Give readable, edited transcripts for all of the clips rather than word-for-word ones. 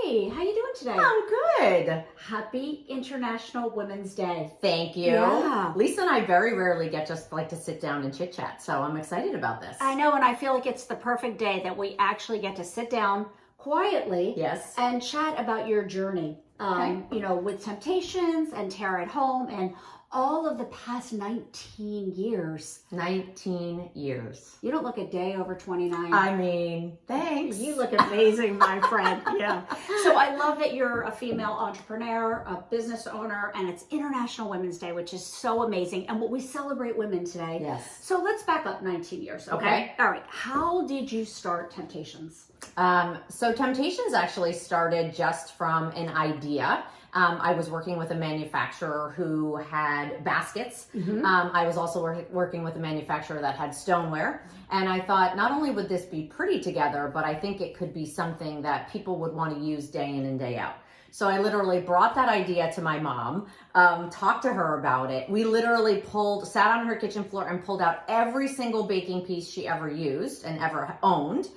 Hey, how you doing today? I'm good. Happy International Women's Day. Thank you. Yeah. Lisa and I very rarely get just like to sit down and chit chat, so I'm excited about this. I know, and I feel like it's the perfect day that we actually get to sit down quietly Yes. and chat about your journey. Okay. You know, with Temptations and Tara at Home and all of the past 19 years. 19 years. You don't look a day over 29. I mean, thanks. You look amazing, my friend. Yeah. So I love that you're a female entrepreneur, a business owner, and it's International Women's Day, which is so amazing. And we celebrate women today. Yes. So let's back up 19 years. Okay. All right. How did you start Temptations? So Temptations actually started just from an idea. I was working with a manufacturer who had baskets. I was also working with a manufacturer that had stoneware. And I thought not only would this be pretty together, but I think it could be something that people would want to use day in and day out. So I literally brought that idea to my mom, talked to her about it. We literally sat on her kitchen floor and pulled out every single baking piece she ever used and ever owned.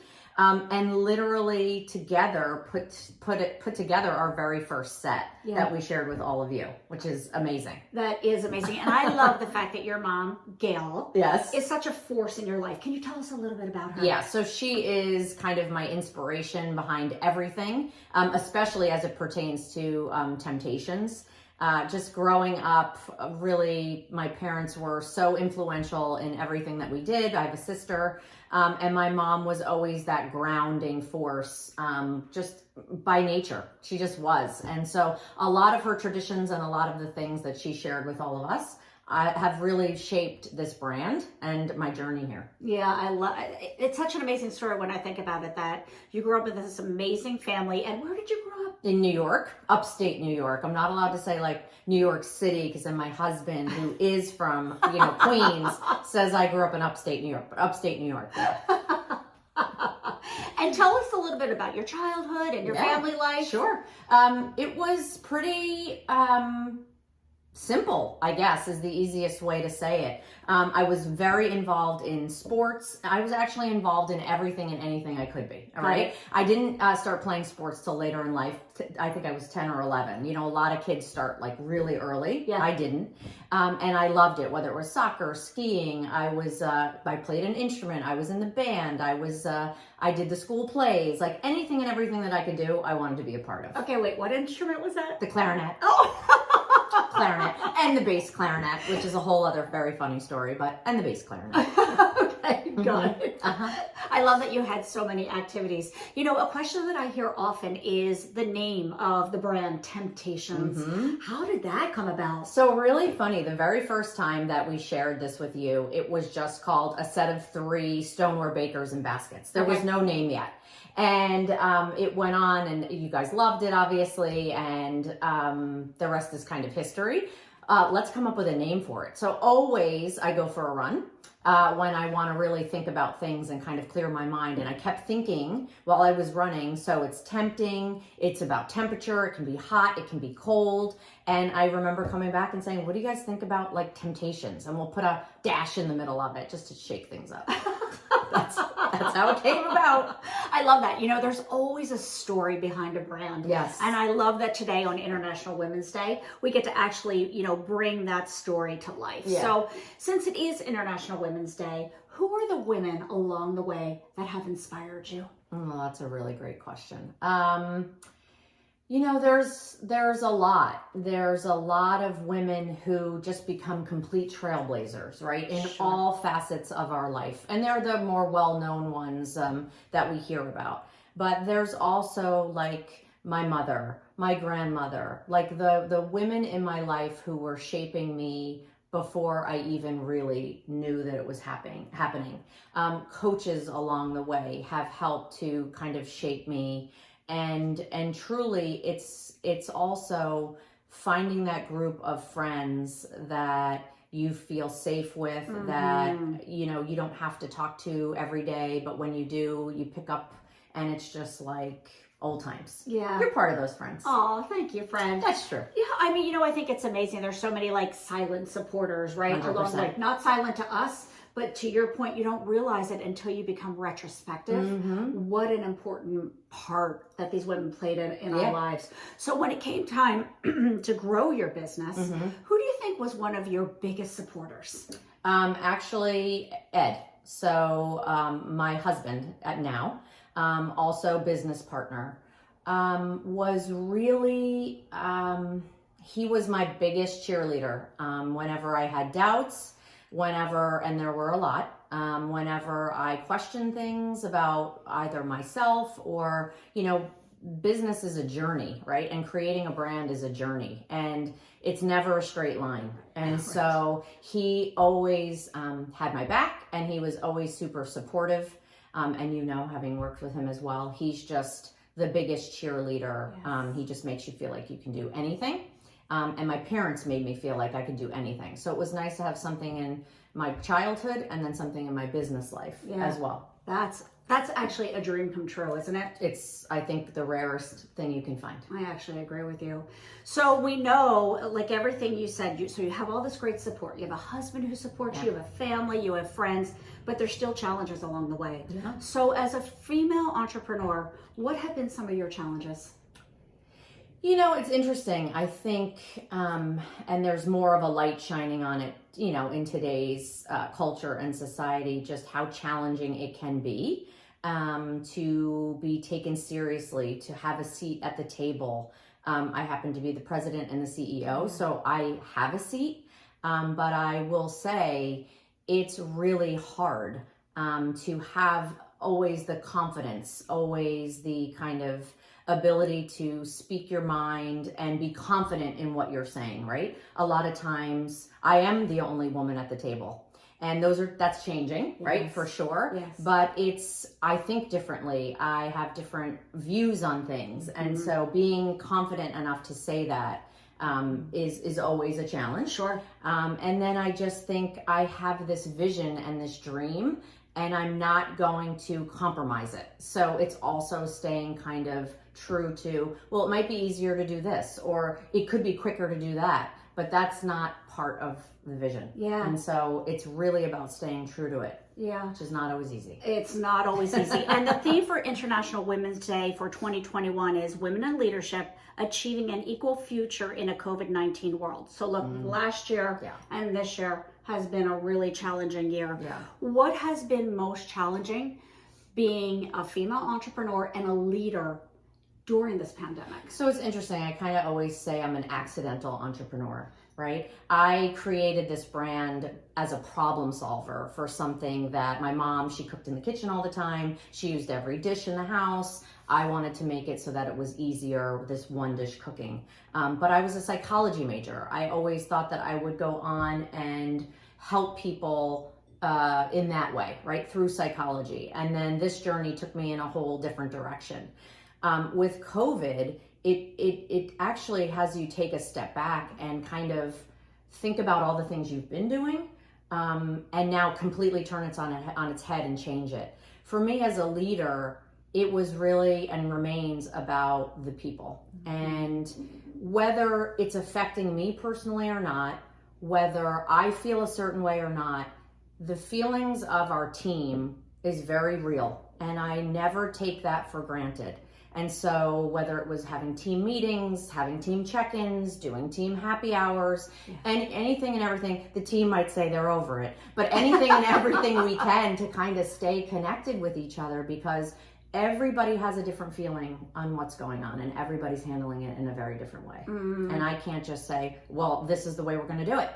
And literally together put together our very first set that we shared with all of you, which is amazing. That is amazing. And I love the fact that your mom, Gail, is such a force in your life. Can you tell us a little bit about her? Yeah, so she is kind of my inspiration behind everything, especially as it pertains to Temptations. Just growing up, really, my parents were so influential in everything that we did. I have a sister, and my mom was always that grounding force, just by nature. She just was. And so a lot of her traditions and a lot of the things that she shared with all of us have really shaped this brand and my journey here. Yeah, I love it. It's such an amazing story when I think about it, that you grew up with this amazing family. And where did you grow up? In New York, upstate New York. I'm not allowed to say like New York City because then my husband, who is from, Queens, says I grew up in upstate New York, but upstate New York. Yeah. And tell us a little bit about your childhood and your family life. Sure. It was pretty simple, I guess, is the easiest way to say it. I was very involved in sports. I was actually involved in everything and anything I could be. All right. I didn't start playing sports till later in life. I think I was 10 or 11. A lot of kids start like really early. Yeah. I didn't. And I loved it, whether it was soccer, skiing. I played an instrument. I was in the band. I did the school plays, like anything and everything that I could do, I wanted to be a part of. Okay, wait, what instrument was that? The clarinet. Oh. Clarinet and the bass clarinet, which is a whole other very funny story, and the bass clarinet. Okay, got it. I love that you had so many activities. A question that I hear often is the name of the brand, Temptations. How did that come about? So really funny, the very first time that we shared this with you, it was just called a set of 3 stoneware bakers and baskets. There was no name yet. And it went on, and you guys loved it, obviously, and the rest is kind of history. Let's come up with a name for it. So always I go for a run when I want to really think about things and kind of clear my mind. And I kept thinking while I was running, so it's tempting, it's about temperature, it can be hot, it can be cold. And I remember coming back and saying, what do you guys think about like Temptations? And we'll put a dash in the middle of it just to shake things up. That's how it came about. I love that. There's always a story behind a brand. Yes. And I love that today on International Women's Day, we get to actually, bring that story to life. Yeah. So since it is International Women's Day, who are the women along the way that have inspired you? Oh, that's a really great question. There's a lot. There's a lot of women who just become complete trailblazers, right? In all facets of our life. And they're the more well-known ones that we hear about. But there's also like my mother, my grandmother, like the women in my life who were shaping me before I even really knew that it was happening. Coaches along the way have helped to kind of shape me. And truly, it's also finding that group of friends that you feel safe with, that you don't have to talk to every day, but when you do, you pick up, and it's just like old times. Yeah, you're part of those friends. Oh, thank you, friend. That's true. Yeah, I mean, I think it's amazing. There's so many like silent supporters, right? 100%. Along, like not silent to us, But to your point, you don't realize it until you become retrospective. What an important part that these women played in our lives. So when it came time to grow your business, who do you think was one of your biggest supporters? Actually, Ed. So my husband now, also business partner, was really, he was my biggest cheerleader. Whenever I had doubts, and there were a lot, whenever I questioned things about either myself or, business is a journey, right? And creating a brand is a journey, and it's never a straight line. And so he always had my back, and he was always super supportive. And having worked with him as well, he's just the biggest cheerleader. He just makes you feel like you can do anything. And my parents made me feel like I could do anything. So it was nice to have something in my childhood and then something in my business life as well. That's actually a dream come true, isn't it? It's, I think, the rarest thing you can find. I actually agree with you. So we know, like everything you said, so you have all this great support. You have a husband who supports you, you have a family, you have friends, but there's still challenges along the way. So as a female entrepreneur, what have been some of your challenges? It's interesting. I think, and there's more of a light shining on it, in today's culture and society, just how challenging it can be to be taken seriously, to have a seat at the table. I happen to be the president and the CEO, so I have a seat, but I will say it's really hard to have always the confidence, always the kind of ability to speak your mind and be confident in what you're saying, right? A lot of times I am the only woman at the table, and that's changing, right? For sure. But I think differently. I have different views on things. And so being confident enough to say that is always a challenge. And then I just think I have this vision and this dream, and I'm not going to compromise it. So it's also staying kind of true to, well, it might be easier to do this, or it could be quicker to do that, but that's not part of the vision. And so it's really about staying true to it. Which is not always easy. It's not always easy. And the theme for International Women's Day for 2021 is Women in Leadership, Achieving an Equal Future in a COVID-19 World. So look, last year and this year has been a really challenging year. What has been most challenging being a female entrepreneur and a leader during this pandemic? So it's interesting. I kind of always say I'm an accidental entrepreneur, right? I created this brand as a problem solver for something that my mom, she cooked in the kitchen all the time. She used every dish in the house. I wanted to make it so that it was easier with this one dish cooking. But I was a psychology major. I always thought that I would go on and help people in that way, right? Through psychology. And then this journey took me in a whole different direction. With COVID, it actually has you take a step back and kind of think about all the things you've been doing, and now completely turn it on its head and change it. For me as a leader, it was really and remains about the people. And whether it's affecting me personally or not, whether I feel a certain way or not, the feelings of our team is very real. And I never take that for granted. And so whether it was having team meetings, having team check-ins, doing team happy hours, and anything and everything, the team might say they're over it, but anything and everything we can to kind of stay connected with each other, because everybody has a different feeling on what's going on, and everybody's handling it in a very different way. And I can't just say, well, this is the way we're going to do it.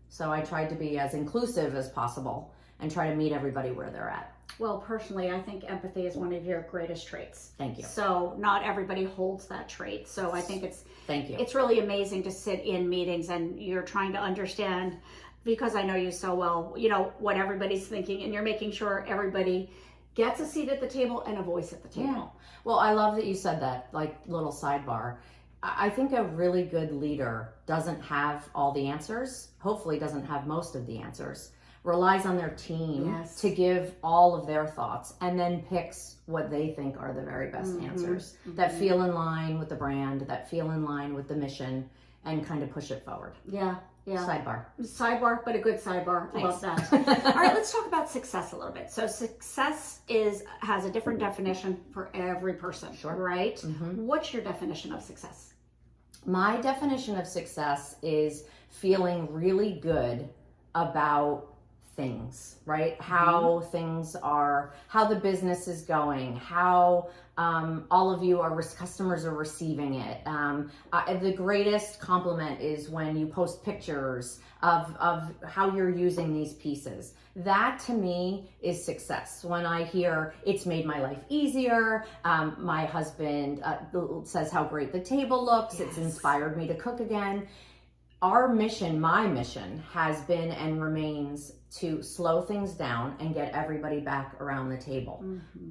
So I tried to be as inclusive as possible and try to meet everybody where they're at. Well, personally, I think empathy is one of your greatest traits. Thank you. So not everybody holds that trait. So I think Thank you. It's really amazing to sit in meetings and you're trying to understand, because I know you so well, what everybody's thinking, and you're making sure everybody gets a seat at the table and a voice at the table. Well, I love that you said that, like, little sidebar. I think a really good leader doesn't have all the answers, hopefully doesn't have most of the answers, relies on their team to give all of their thoughts, and then picks what they think are the very best answers that feel in line with the brand, that feel in line with the mission, and kind of push it forward. Yeah. Yeah. Sidebar, but a good sidebar. I love that. All right, let's talk about success a little bit. So success has a different definition for every person, right? What's your definition of success? My definition of success is feeling really good about things, right? How things are, how the business is going, how all of you customers are receiving it. The greatest compliment is when you post pictures of how you're using these pieces. That to me is success. When I hear it's made my life easier, my husband says how great the table looks, it's inspired me to cook again. Our mission, my mission, has been and remains to slow things down and get everybody back around the table.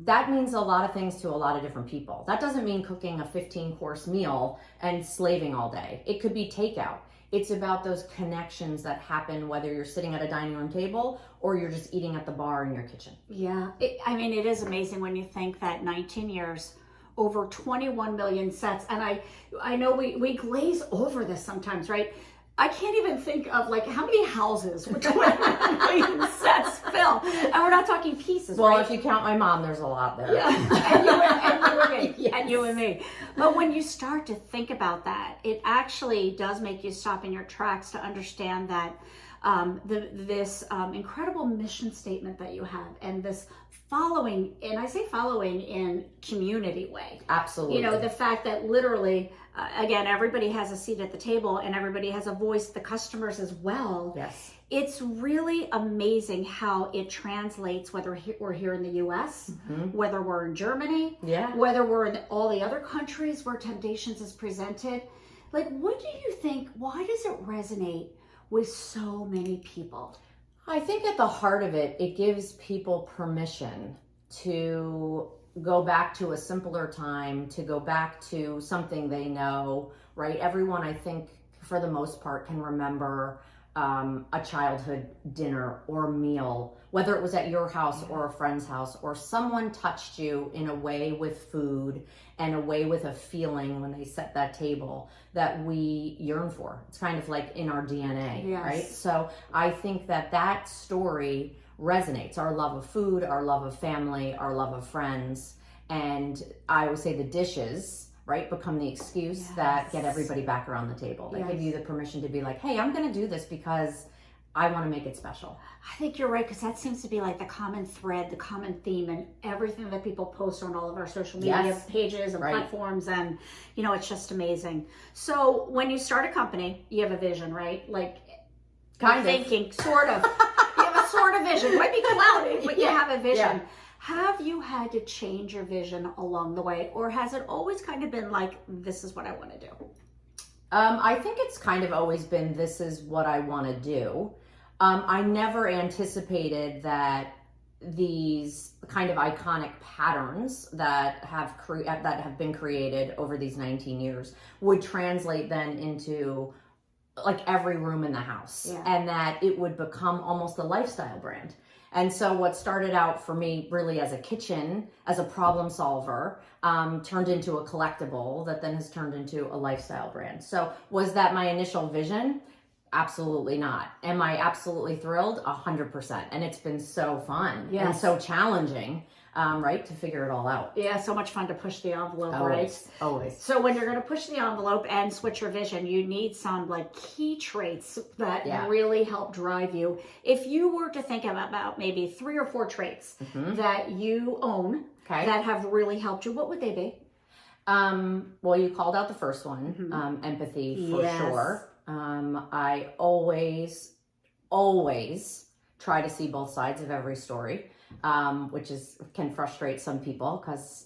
That means a lot of things to a lot of different people. That doesn't mean cooking a 15-course meal and slaving all day. It could be takeout. It's about those connections that happen whether you're sitting at a dining room table or you're just eating at the bar in your kitchen. Yeah, it is amazing when you think that 19 years, over 21 million sets, and I know we glaze over this sometimes, right? I can't even think of how many houses would 21 million sets fill, and we're not talking pieces. Well, right? If you count my mom, there's a lot there. Yeah, and you and me, and you and me. But when you start to think about that, it actually does make you stop in your tracks to understand that this incredible mission statement that you have, and this following, and I say following in community way. Absolutely. The fact that literally, again, everybody has a seat at the table and everybody has a voice, the customers as well. Yes. It's really amazing how it translates, whether we're here in the US, whether we're in Germany, whether we're in all the other countries where Temptations is presented. What do you think, why does it resonate with so many people? I think at the heart of it, it gives people permission to go back to a simpler time, to go back to something they know, right? Everyone, I think, for the most part, can remember a childhood dinner or meal, whether it was at your house or a friend's house, or someone touched you in a way with food and a way with a feeling when they set that table that we yearn for. It's kind of like in our DNA, right? So I think that story resonates. Our love of food, our love of family, our love of friends, and I would say the dishes, right, become the excuse that get everybody back around the table. They give you the permission to be like, hey, I'm going to do this because I want to make it special. I think you're right, because that seems to be the common thread, the common theme, and everything that people post on all of our social media pages and platforms, and it's just amazing. So when you start a company, you have a vision, right? Thinking, sort of. You have a sort of vision. It might be cloudy, but you have a vision. Have you had to change your vision along the way, or has it always kind of been this is what I want to do? I think it's kind of always been, this is what I want to do. I never anticipated that these kind of iconic patterns that have been created over these 19 years would translate then into every room in the house, and that it would become almost a lifestyle brand. And so what started out for me really as a kitchen, as a problem solver, turned into a collectible that then has turned into a lifestyle brand. So was that my initial vision? Absolutely not. Am I absolutely thrilled? 100%. And it's been so fun and so challenging, right, to figure it all out. Yeah, so much fun to push the envelope, always, right? Always. So when you're going to push the envelope and switch your vision, you need some key traits that really help drive you. If you were to think about maybe 3 or 4 traits that you own that have really helped you, what would they be? Well, you called out the first one, empathy for sure. I always try to see both sides of every story, which can frustrate some people because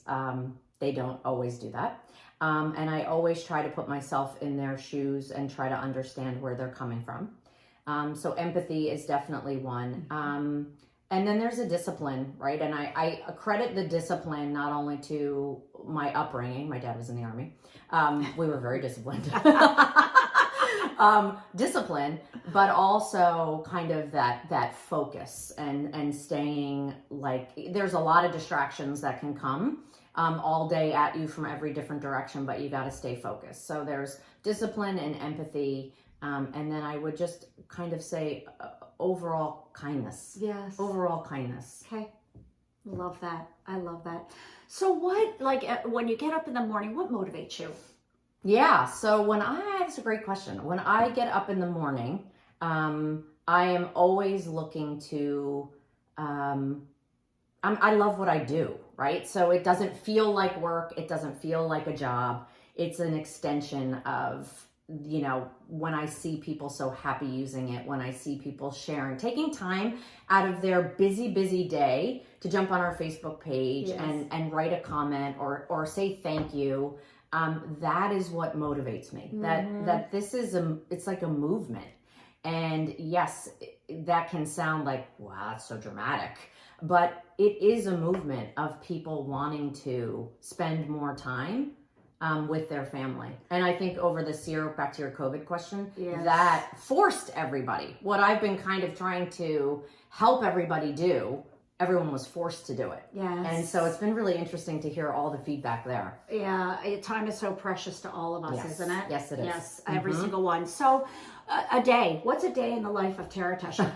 they don't always do that. And I always try to put myself in their shoes and try to understand where they're coming from. So empathy is definitely one. And then there's a discipline, right? And I credit the discipline not only to my upbringing. My dad was in the Army. We were very disciplined. Discipline, but also kind of that focus and staying there's a lot of distractions that can come all day at you from every different direction, but you got to stay focused. So there's discipline and empathy. And then I would just kind of say overall kindness. Yes. Overall kindness. Okay. Love that. I love that. So what, like when you get up in the morning, what motivates you? Yeah. So that's a great question. When I get up in the morning, I am always looking to, I love what I do, right? So it doesn't feel like work. It doesn't feel like a job. It's an extension of, you know, when I see people so happy using it, when I see people sharing, taking time out of their busy day to jump on our Facebook page and write a comment or say thank you. That is what motivates me. That this is it's like a movement. And yes, that can sound like, wow, that's so dramatic, but it is a movement of people wanting to spend more time with their family. And I think over this year, back to your COVID question, that forced everybody. What I've been kind of trying to help everybody do, everyone was forced to do it. Yes. And so it's been really interesting to hear all the feedback there. Yeah, time is so precious to all of us, isn't it? Yes, it is. Yes, every single one. So a day, what's a day in the life of Tara Tesher?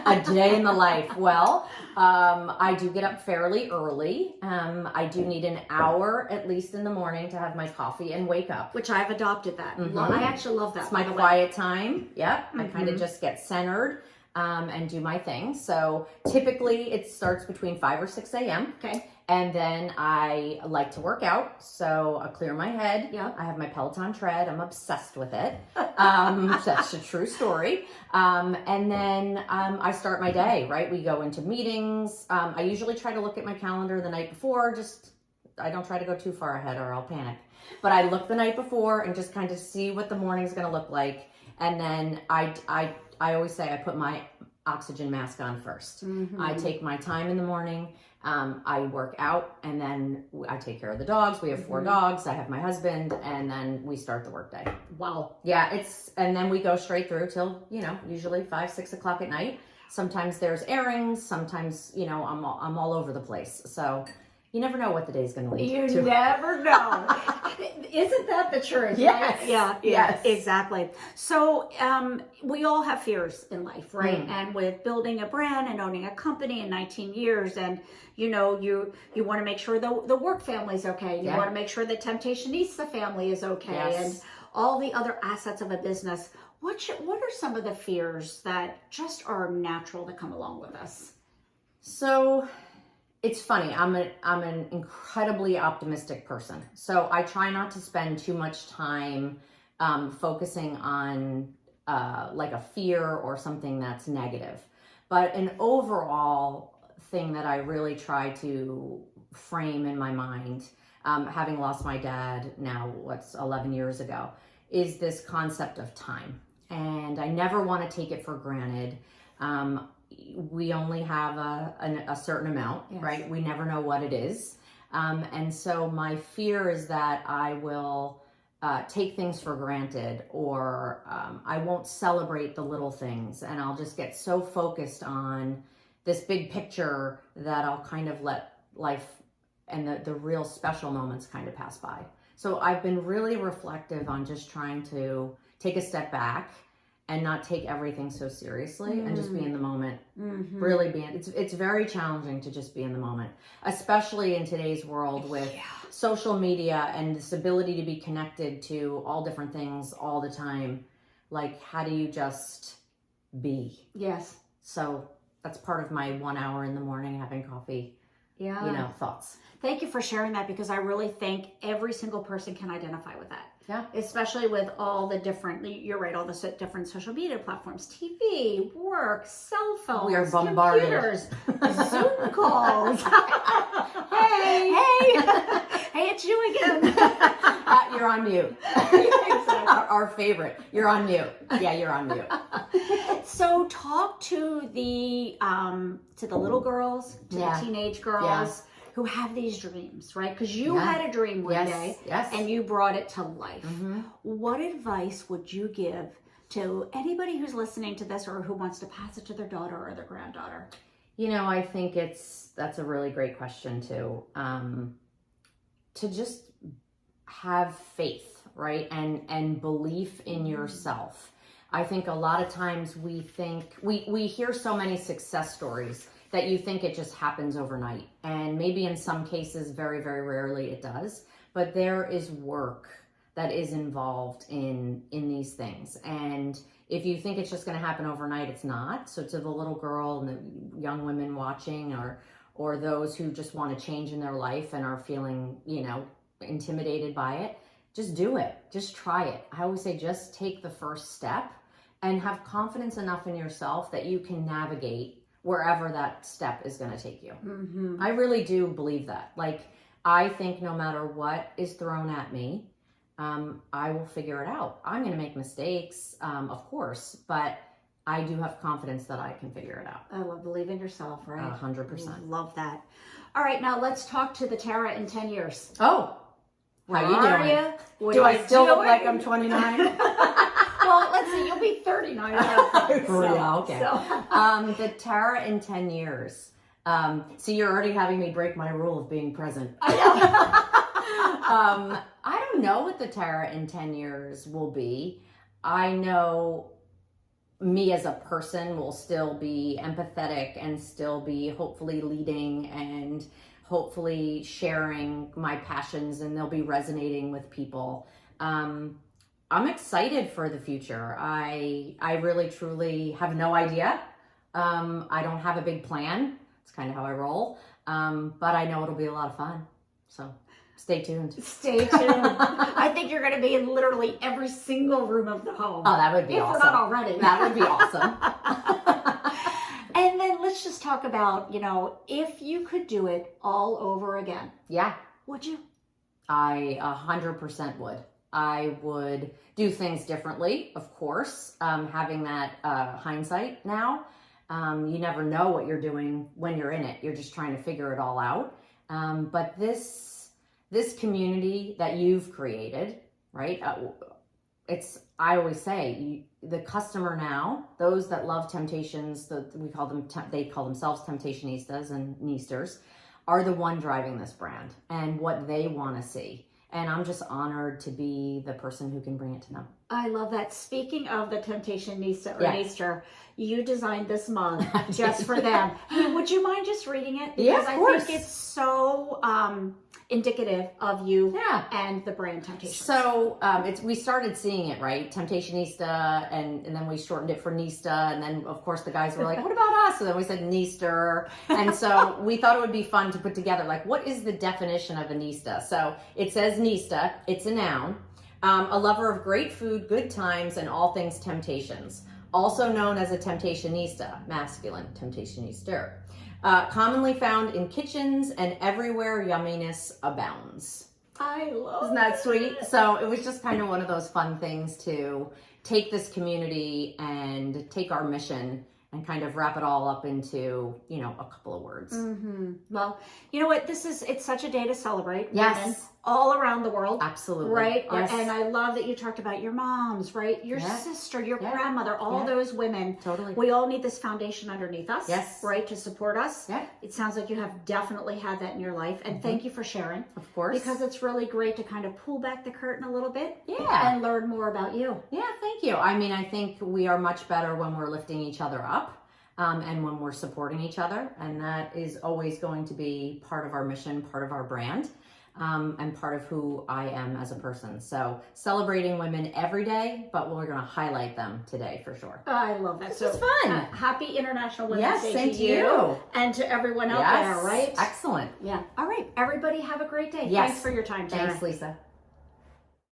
A day in the life. Well, I do get up fairly early. I do need an hour at least in the morning to have my coffee and wake up. Which I've adopted that. I actually love that. It's my quiet time. Yep. I kind of just get centered and do my thing. So typically it starts between 5 or 6 a.m. Okay. And then I like to work out. So I clear my head. Yep. I have my Peloton tread. I'm obsessed with it. That's a true story. And then I start my day, right? We go into meetings. I usually try to look at my calendar the night before. I don't try to go too far ahead or I'll panic. But I look the night before and just kind of see what the morning's going to look like. And then I always say I put my oxygen mask on first. I take my time in the morning. I work out and then I take care of the dogs. We have 4 dogs. I have my husband and then we start the workday. Wow. Yeah, and then we go straight through till, usually 5, 6 o'clock at night. Sometimes there's errands. Sometimes, I'm all over the place. So you never know what the day's going to lead to. You never know. Isn't that the truth? Yes. Right? Yeah, yes. Exactly. So we all have fears in life, right? And with building a brand and owning a company in 19 years and, you want to make sure the work family's okay. You want to make sure the Temp-tationista family is okay and all the other assets of a business. What are some of the fears that just are natural to come along with us? So it's funny. I'm an incredibly optimistic person. So I try not to spend too much time focusing on like a fear or something that's negative. But an overall thing that I really try to frame in my mind, having lost my dad now, 11 years ago, is this concept of time. And I never want to take it for granted. We only have a certain amount, right? We never know what it is. And so my fear is that I will take things for granted or I won't celebrate the little things and I'll just get so focused on this big picture that I'll kind of let life and the real special moments kind of pass by. So I've been really reflective on just trying to take a step back and not take everything so seriously and just be in the moment. Really it's very challenging to just be in the moment, especially in today's world with social media and this ability to be connected to all different things all the time. Like, how do you just be? Yes. So that's part of my 1 hour in the morning having coffee, thoughts. Thank you for sharing that because I really think every single person can identify with that. Yeah. Especially with all the different, you're right, all the different social media platforms, TV, work, cell phones, we are bombarded. Computers, Zoom calls. Hey, it's you again. You're on mute. Exactly. Our favorite. You're on mute. Yeah, you're on mute. So talk to the little girls, to the teenage girls who have these dreams, right? Because you had a dream one day and you brought it to life. What advice would you give to anybody who's listening to this or who wants to pass it to their daughter or their granddaughter? I think that's a really great question too. to just have faith, right? And belief in yourself. I think a lot of times we think, we hear so many success stories that you think it just happens overnight. And maybe in some cases, very, very rarely it does. But there is work that is involved in these things. And if you think it's just going to happen overnight, it's not. So to the little girl and the young women watching, or those who just want to change in their life and are feeling, intimidated by it, just do it. Just try it. I always say, just take the first step and have confidence enough in yourself that you can navigate wherever that step is going to take you. Mm-hmm. I really do believe that. Like, I think no matter what is thrown at me, I will figure it out. I'm going to make mistakes, of course, but I do have confidence that I can figure it out. I love believe in yourself, right? 100%. Love that. All right, now let's talk to the Tara in 10 years. Oh, how you doing? What do are I you still look doing? like I'm 29? Well, let's see, you'll be 39. Okay. The Tara in 10 years. So you're already having me break my rule of being present. I don't know what the Tara in 10 years will be. I know me as a person will still be empathetic and still be hopefully leading and hopefully sharing my passions, and they'll be resonating with people. I'm excited for the future. I really truly have no idea. I don't have a big plan. It's kind of how I roll. But I know it'll be a lot of fun. So stay tuned. Stay tuned. I think you're going to be in literally every single room of the home. Oh, that would be awesome. If we're not already. That would be awesome. And then let's just talk about, if you could do it all over again. Yeah. Would you? I 100% would. I would do things differently, of course, having that hindsight now. You never know what you're doing when you're in it. You're just trying to figure it all out. But this community that you've created, right? I always say, the customer now, those that love Temptations, they call themselves Temptationistas and Neasters, are the one driving this brand and what they want to see. And I'm just honored to be the person who can bring it to them. I love that. Speaking of the Temptationista or Yeah. Neaster, you designed this mug just for them. Hey, would you mind just reading it? Yeah, Because of I course. think it's so indicative of you Yeah. and the brand Temptations. So we started seeing it, right? Temptationista, and then we shortened it for Neasta, and then of course the guys were like, "What about us?" So then we said Neaster, and so we thought it would be fun to put together, like, what is the definition of a Neasta? So it says Neasta. It's a noun, a lover of great food, good times, and all things temptations. Also known as a Temptationista, masculine, Temptationista. Commonly found in kitchens and everywhere yumminess abounds. I love Isn't that sweet? So it was just kind of one of those fun things to take this community and take our mission and kind of wrap it all up into, a couple of words. Mm-hmm. Well, you know what? It's such a day to celebrate. Yes. Women all around the world. Absolutely. Right? Yes. And I love that you talked about your moms, right? Your Yeah. sister, your Yeah. grandmother, all Yeah. those women. Totally. We all need this foundation underneath us. Yes. Right? To support us. Yeah. It sounds like you have definitely had that in your life. And thank you for sharing. Of course. Because it's really great to kind of pull back the curtain a little bit. Yeah. And learn more about you. Yeah, thank you. I mean, I think we are much better when we're lifting each other up. And when we're supporting each other, and that is always going to be part of our mission, part of our brand, and part of who I am as a person. So celebrating women every day, but we're going to highlight them today for sure. I love that. This So was fun. Happy International Women's Yes, Day same to to you. and to everyone out Yes, there, right? excellent. Yeah. All right. Everybody have a great day. Yes. Thanks for your time, Tara. Thanks, Lisa.